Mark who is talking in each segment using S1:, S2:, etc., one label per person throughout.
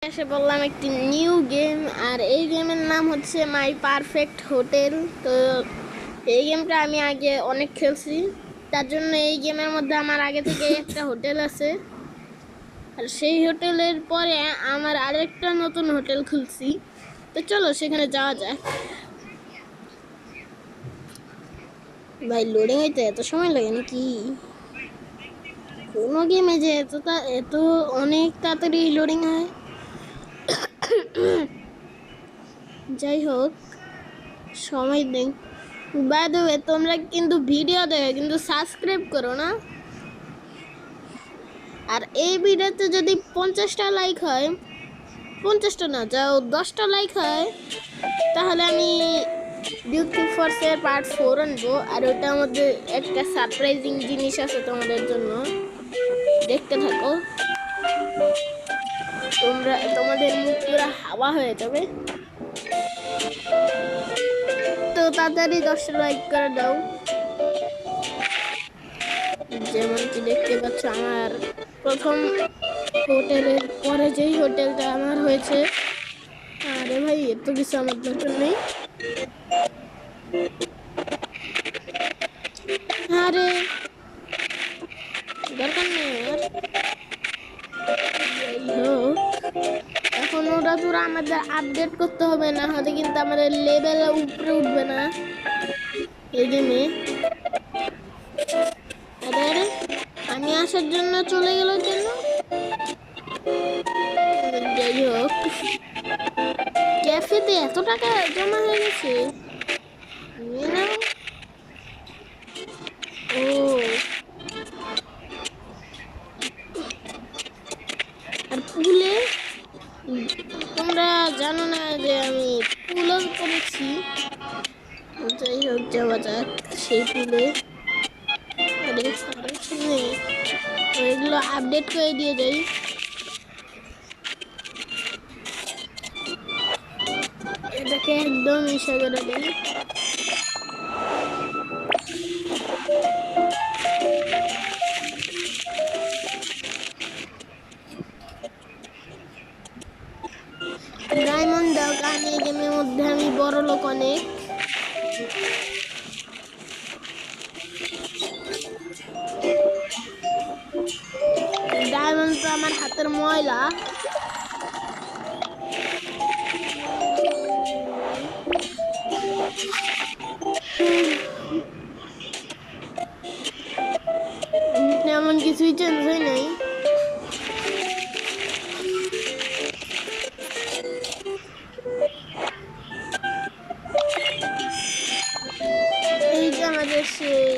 S1: এসে বললাম একটি নিউ গেম, আর এই গেমের নাম হচ্ছে মাই পারফেক্ট হোটেল। তো এই গেমটা আমি আগে অনেক খেলছি, তার জন্য এই গেমের মধ্যে আমার আগে থেকে একটা হোটেল আছে। আর সেই হোটেলের পরে আমার আরেকটা নতুন হোটেল খুলছি। তো চলো সেখানে যাওয়া যাক। ভাই লোডিং হইতে এত সময় লাগে নাকি? কোনো গেমে যে এত অনেক তাড়াতাড়ি লোডিং হয়। যাই হোক, সময় নেই। বাই দ্য ওয়ে, তোমরা কিন্তু ভিডিও দেখো, কিন্তু সাবস্ক্রাইব করো না। আর এই ভিডিওতে যদি 50টা লাইক হয়, 50টা না, যাও 10টা লাইক হয়, তাহলে আমি বিউটি ফোর্সের পার্ট 4 আনবো। আর ওটার মধ্যে একটা সারপ্রাইজিং জিনিস আছে তোমাদের জন্য, দেখতে থাকো। তোমাদের মুখ পুরো হাওয়া হয়ে যাবে। তো তাড়াতাড়ি 10টা লাইক করে দাও। যেমন কি দেখতে পাচ্ছ, আমার প্রথম হোটেলের পরে যেই হোটেলটা আমার হয়েছে। আরে ভাই, এত কিছু আমার দরকার নেই। আরে দরকার নেই আর। যাই হোক, এখন ওটা তোরা আমাদের আপডেট করতে হবে, না হলে কিন্তু আমাদের লেভেল উপরে উঠবে না এই গেমে। আরে আরে, আমি আসার জন্য চলে গেল কেন? যাই হোক, ক্যাফেতে এত টাকা জমা হয়ে গেছে। নিয়ে নাও। ও, আর পুলে তোমরা জানো না যে আমি পুলও করেছি। যাই হোক, যাওয়া যাক সেই পুলে। আরে এগুলো আপডেট করে দিয়ে যাই। এটাকে একদম ইসা করে দিই। ডায়মন্ড দাও, কারণ এই গেমের মধ্যে আমি বড় লোক অনেক। ডায়মন্ড তো আমার হাতের ময়লা। এমন কিছুই চেঞ্জ হয় নাই। এই যে আমাদের সেই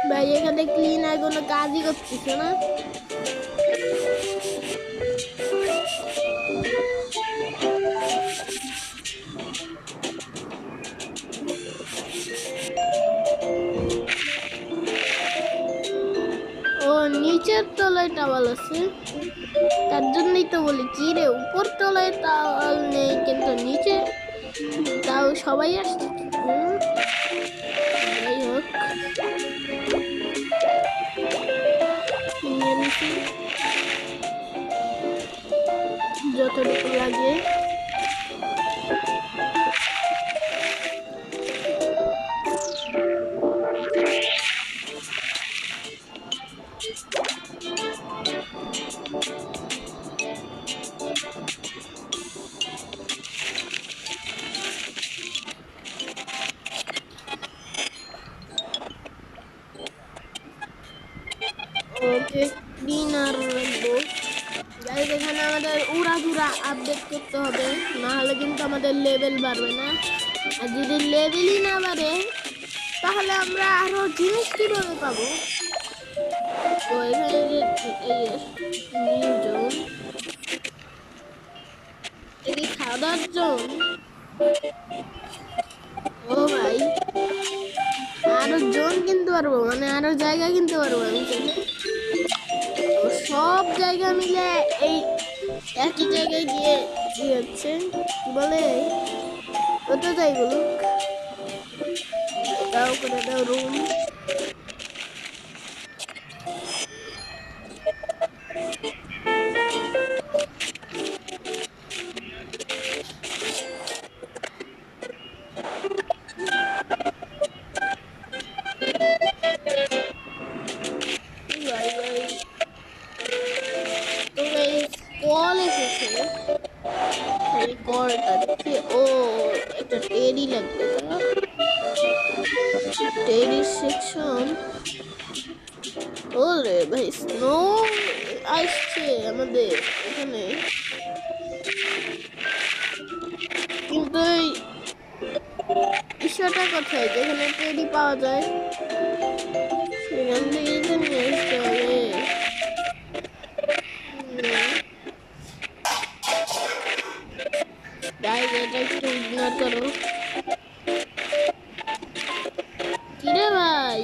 S1: ভাই, এখানে ক্লিন আর কোনো কাজই করতেছে না। ও, নিচের তলায় টাওয়াল আছে, তার জন্যই তো বলি কি রে, উপর তলায় টাওয়াল নেই কিন্তু নিচে তাও সবাই আসছে। যাই হোক, যতটুকু লাগে। ওকে, ক্লিনার রাখবো। গাইজ, এখানে আমাদের উড়াধুরা আপডেট করতে হবে, না হলে কিন্তু আমাদের লেভেল বাড়বে না। আর যদি লেভেলই না বাড়ে, তাহলে আমরা আরো জিনিস কিভাবে পাবো? তো এখানে যে নিউ জোন, এই খাওয়া দাওয়ার জোন। ও ভাই, আরো জোন কিনতে পারবো, মানে আরো জায়গা কিনতে পারবো আমি। সব জায়গা মিলে এই একই জায়গায় গিয়ে হচ্ছে কি বলে, ওটা যাই বলুক। দাও করে দাও রুম। তো গাইস কল এসেছে, এই কলটা দেখি। ও একটা টেডি লাগবে, তাই টেডি সেকশন। ওরে ভাই স্নো আসছে আমাদের এখানে, কিন্তু এই বিষয়টা কোথায় যেখানে টেডি পাওয়া যায়, সেখান থেকেই তো নিয়ে আসতে হবে। গাইস এটা একটু ইগনোর করো। কিরে ভাই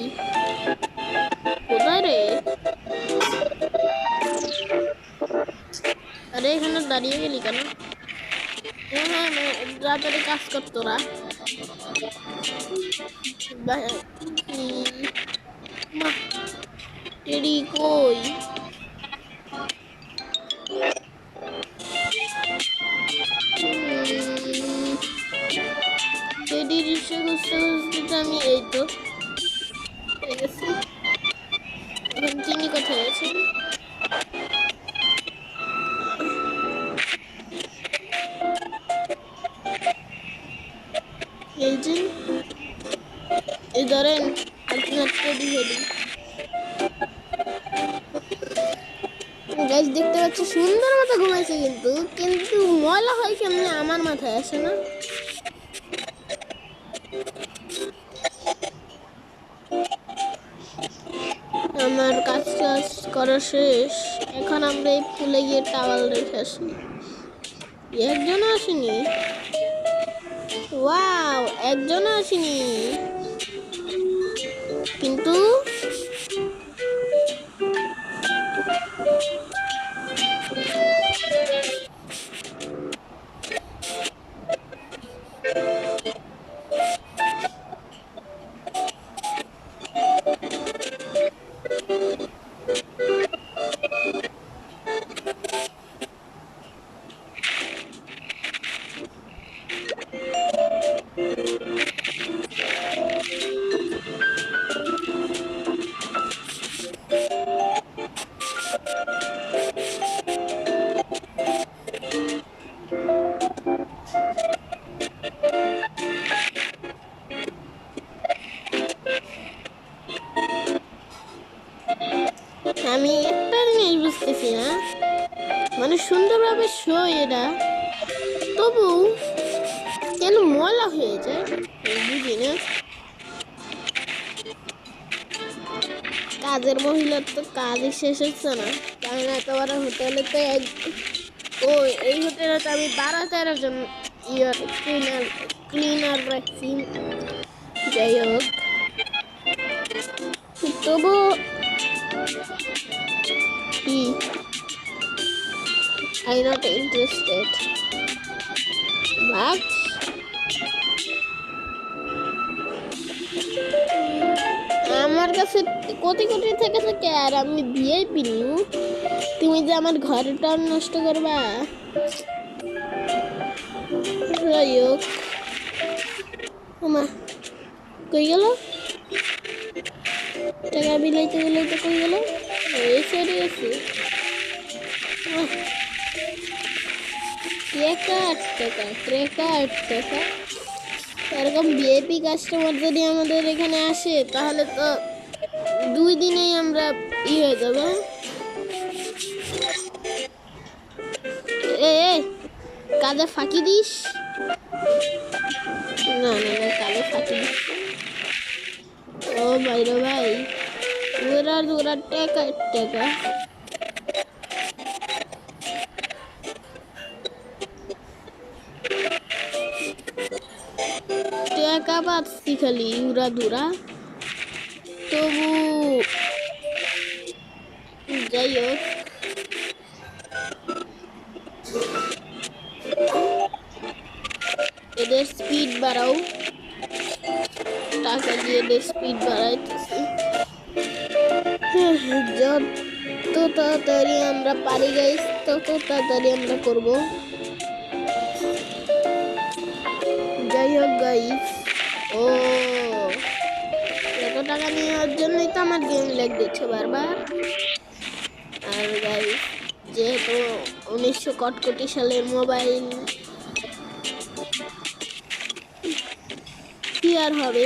S1: কোথায় রে? আরে এখানে দাঁড়িয়ে গেলি কেন? হ্যাঁ হ্যাঁ তাড়াতাড়ি কাজ কর তোরা। টেডি কই? টেডি রিক্সা খুঁজতে খুঁজতে তো আমি এই তো পেয়ে গেছি। এখন চিনি কোথায় আছে? এই যে এই ধরেন আপনার টেডি হেডি। গাইস দেখতে পাচ্ছি সুন্দর মতো ঘুমাইছে, কিন্তু কিন্তু ময়লা হয় কেমনে আমার মাথায় আসে না। আমার কাজ কাজ করা শেষ, এখন আমরা এই ফুলে গিয়ে টাওয়াল রেখে আসি। একজন আসেনি, ওয়াও একজন আসেনি, কিন্তু আমি একটা জিনিস বুঝতেছি না, মানে সুন্দরভাবে শো এরা, তবু কেন ময়লা হয়ে যায় বুঝি না। কাজের মহিলার তো কাজই শেষ হচ্ছে না, কারণ একেবারে হোটেলে তো ও এই হোটেলে তো আমি 12-13 জন ক্লিনার রাখছি। যাই হোক, তবু কি আই নট ইন্টারেস্টেড ভাগ। আমার কাছে কোটি কোটি থেকে থাকে আর আমি ভিআইপি নিউ, তুমি যে আমার ঘরটা নষ্ট করবা। যাই হোক, মা কই গেল? টাকা বিলাইতে বিলাইতে কই গেল? এই সাইডে গেছে। টাকা এরকম ভিআইপি কাস্টমার যদি আমাদের এখানে আসে তাহলে তো 2 দিনেই আমরা হয়ে যাবো। এ কাজে ফাঁকি দিস না, না না কাজে ফাঁকি দিস। ও ভাই রে ভাই, ওরা টাকা টাকা পাচ্ছি খালি উড়া ধুরা। তবু যাই হোক, এদের স্পিড বাড়াও, টাকা দিয়ে এদের স্পিড বাড়াইতেছি। তো তাড়াতাড়ি আমরা পারি গাইস, তো তাড়াতাড়ি আমরা করব। যাই হোক গাইস, ও এত টাকা নেওয়ার জন্যই তো আমার গেম ল্যাগ দিচ্ছে বারবার। আর গাইস যেহেতু 1900 কটকটি সালের মোবাইল, কি আর হবে।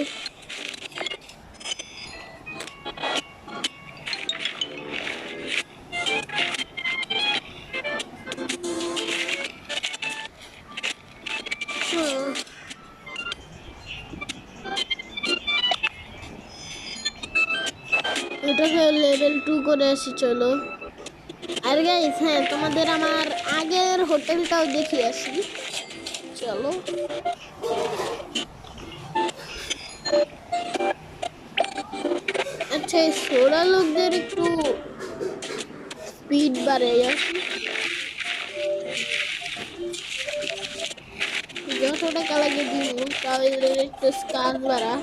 S1: এটাকে লেভেল 2 করে আসি চলো। আর গাইস হ্যাঁ, তোমাদের আমার আগের হোটেলটাও দেখিয়ে আসি চলো। আচ্ছা, এই সোডা লোকদের একটু স্পিড বাড়ে যত টাকা লাগে দিব, তাও এদের একটু স্কার বাড়া।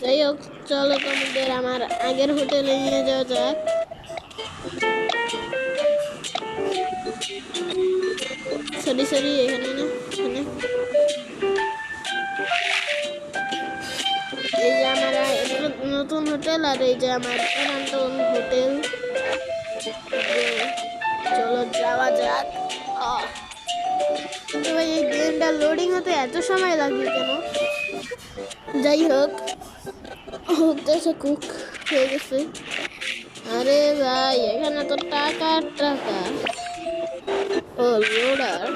S1: যাই হোক চলো, তোমাদের আমার আগের হোটেলে নিয়ে যাওয়া যাক। সরি এখানে না, এখানে। এই যে আমার নতুন হোটেল, আর এই যে আমার পুরাতন হোটেল। চলো যাওয়া যাক। ভাই এই গেমটা লোডিং হতে এত সময় লাগবে কেন? যাই হোক, কুক হয়ে গেছে। আরে ভাই এখানে তো টাকা। ও লোডার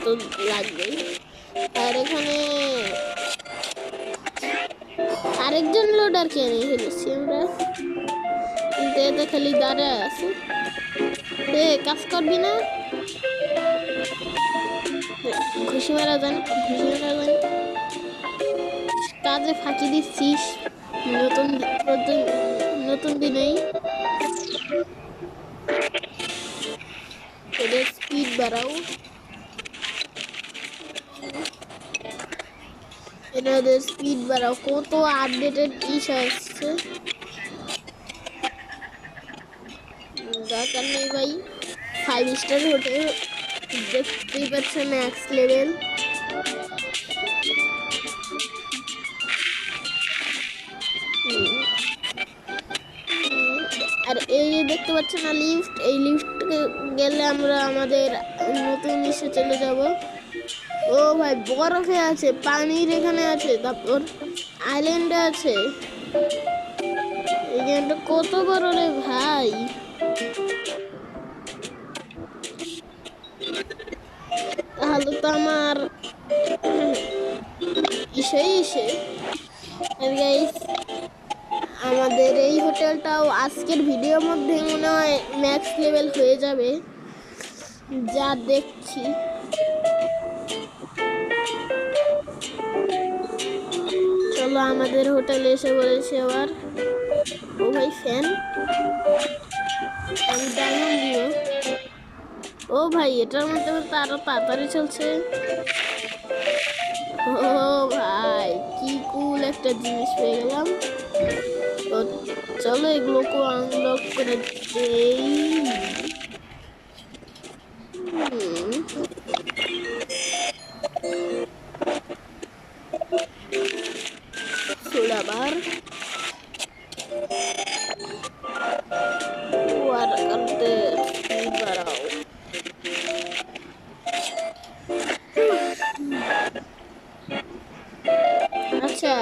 S1: তো লাগবেই। আর এখানে আরেকজন লোডার কে নিয়ে ফেলেছি আমরা, কিন্তু এতে খালি দাঁড়া আছে। কাজ করবি না? ঘুষি মারা যান, কাজে ফাঁকি দিচ্ছিস নতুন দিনেই। এদের স্পিড বাড়াও, কত আপডেটেড ইস আসছে। দরকার নেই ভাই, 5 স্টার হোটেল দেখতেই পাচ্ছে, ম্যাক্স লেভেল। আর এই যে দেখতে পাচ্ছেন না লিফট, এই লিফটে গেলে আমরা আমাদের নতুন দেশে চলে যাব। ও ভাই বরফে আছে, পানির এখানে আছে, তারপর আইল্যান্ডে আছে। এই গেমটা কত বড় রে ভাই! তাহলে তো আমার ইসে গাইস, আমাদের এই হোটেলটাও আজকের ভিডিওর মধ্যে মনে হয় ম্যাক্স লেভেল হয়ে যাবে, যা দেখছি। চলো আমাদের হোটেলে এসে বলেছে আবার। ও ভাই ফ্যান, আমি ডায়মন্ড দিও। ও ভাই এটার মধ্যে তো আরো তাড়াতাড়ি চলছে। ও ভাই কি কুল একটা জিনিস পেয়ে গেলাম। তো চলো এগুলোকে আনলক করে দেই। সোলাবার ওয়ার করতে বাড়াও। আচ্ছা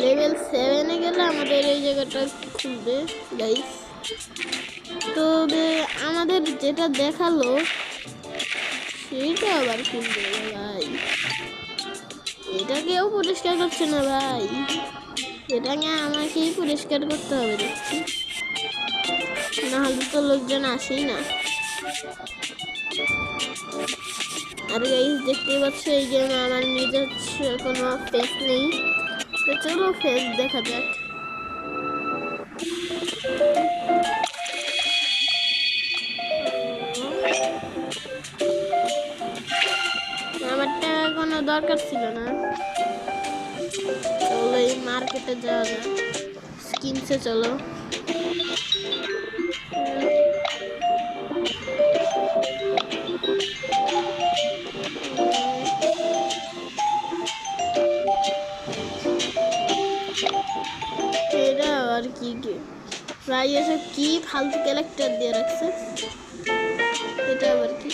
S1: লেভেল 7 এ গেলে আমাদের এই জায়গাটা খুলবে গাইস। তবে আমাদের যেটা দেখালো সেটা আবার খুলবে ভাই। এটা কেউ পরিষ্কার করছে না ভাই, এটাকে আমাকেই পরিষ্কার করতে হবে দেখছি, নাহলে তো লোকজন আসেই না। আর গাইস দেখতেই পাচ্ছ এই গেমে আমার নিজের কোনো ফেস নেই, তো চলো ফেস দেখা যাক। বানানোর দরকার ছিল না। চলো এই মার্কেটে যাওয়া যাক, স্কিনসে চলো। এটা আর কি ভাই, এসব কি ফালতু ক্যারেক্টার দিয়ে রাখছে, এটা আবার কি?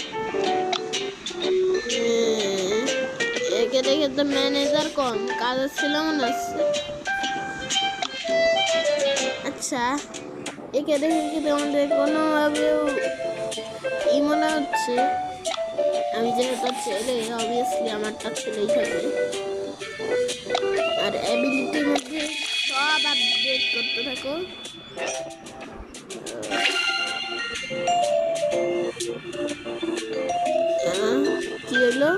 S1: একে দেখে তো ম্যানেজার কম, কাজের ছিল মনে হচ্ছে। আচ্ছা, একে দেখে কি তোমাদের কোনোভাবেও ই মনে হচ্ছে? আমি যেহেতু ছেলে, অবভিয়াসলি আমারটা ছেলেই থাকবে। আর অ্যাবিলিটির মধ্যে সব আপডেট করতে থাকো। কি হলো?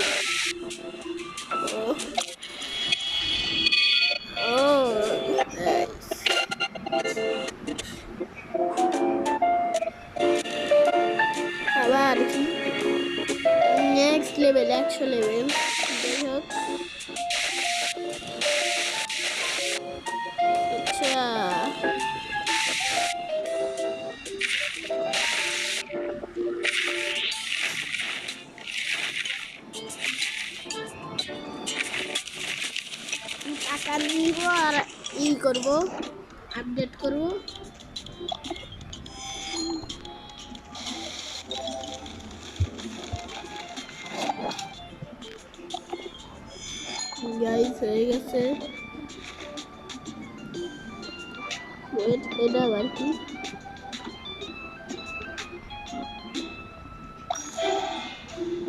S1: আবার কি নেক্সট লেভেল, 100 লেভেল। যাই হোক, আচ্ছা টাকা নিব আর ই করব, আপডেট করব। গাইস হয়ে গেছে। ওয়েট, এটা আবার কি?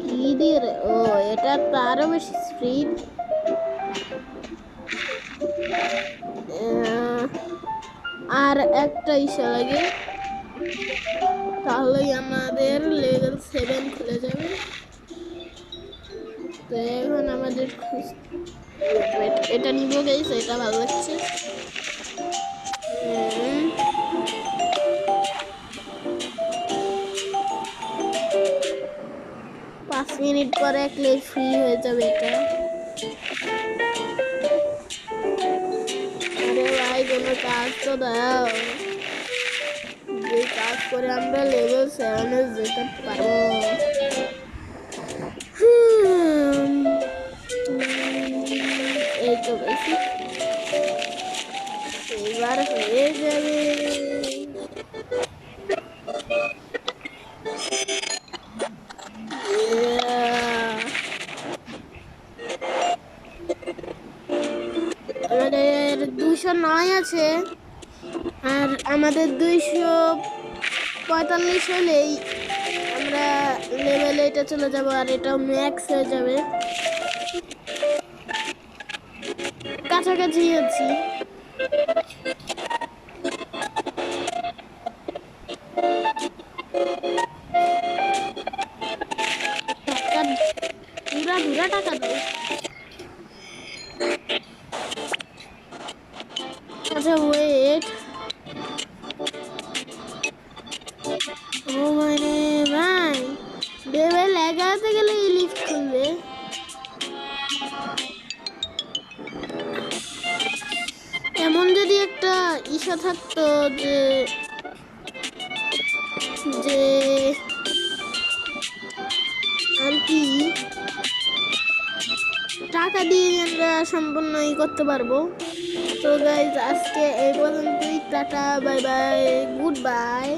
S1: কি দিয়ে রে? ও, এটা তো আরো বেশি স্পিড। আর একটা ইসা লাগে, তাহলেই আমাদের লেভেল 7 খুলে যাবে। তো এখন আমাদের এটা নিব গাইস, এটা ভালো লাগছে। 5 মিনিট পরে একলে ফ্রি হয়ে যাবে এটা। আরে ভাই, কোনো কাজ তো দাও, যে কাজ করে আমরা লেভেল 7 যেতে পারবো। এই তো বেশি, এবার হয়ে যাবে। আমাদের 209 আছে, আর আমাদের 245 হলেই আমরা লেভেলে এটা চলে যাব, আর এটাও ম্যাক্স হয়ে যাবে। কাছাকাছি আছি। পুরা টাকা দেয়। আচ্ছা ওয়েট, ও মানে ভাই, লেভেল 11 গেলে এই লিফট খুলবে। এমন যদি একটা ইসা থাকতো যে যে আর কি টাকা দিয়ে আমরা সম্পূর্ণ ই করতে পারবো। তো গাইজ আজকে এই পর্যন্তই, tata, bye bye, good bye.